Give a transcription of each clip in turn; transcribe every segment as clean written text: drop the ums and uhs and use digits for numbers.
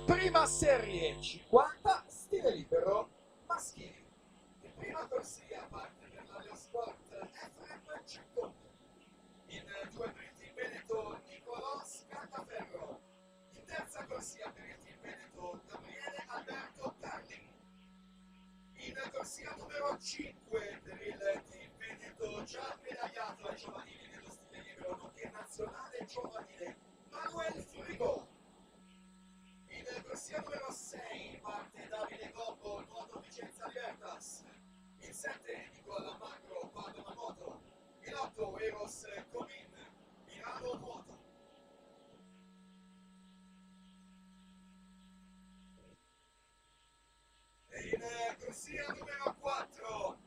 Prima serie 50 stile libero maschili. In prima corsia parte per l'Aleo Sport Efrem Cecconi. In due per il team Veneto Nicolò Scantaferro. In terza corsia per il team Veneto Gabriele Alberto Carli. In corsia numero 5 per il team Veneto già medagliato ai giovanili nello stile libero nonché nazionale giovanile Manuel Frigo. In corsia numero 6 parte Davide Gobbo, nuoto Vicenza Libertas. In 7 Nicola Magro, Padova Moto. In 8 Eros Comin, Milano Nuoto. E in corsia numero 4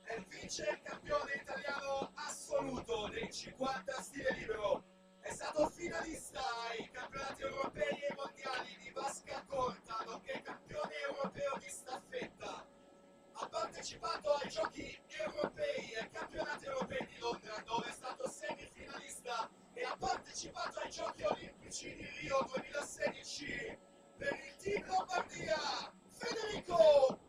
è il vice campione italiano assoluto dei 50 stile libero. È stato finalista ai campionati europei e mondiali di vasca corta, nonché campione europeo di staffetta. Ha partecipato ai giochi europei e ai campionati europei di Londra, dove è stato semifinalista, e ha partecipato ai giochi olimpici di Rio 2016 per il team Lombardia, Federico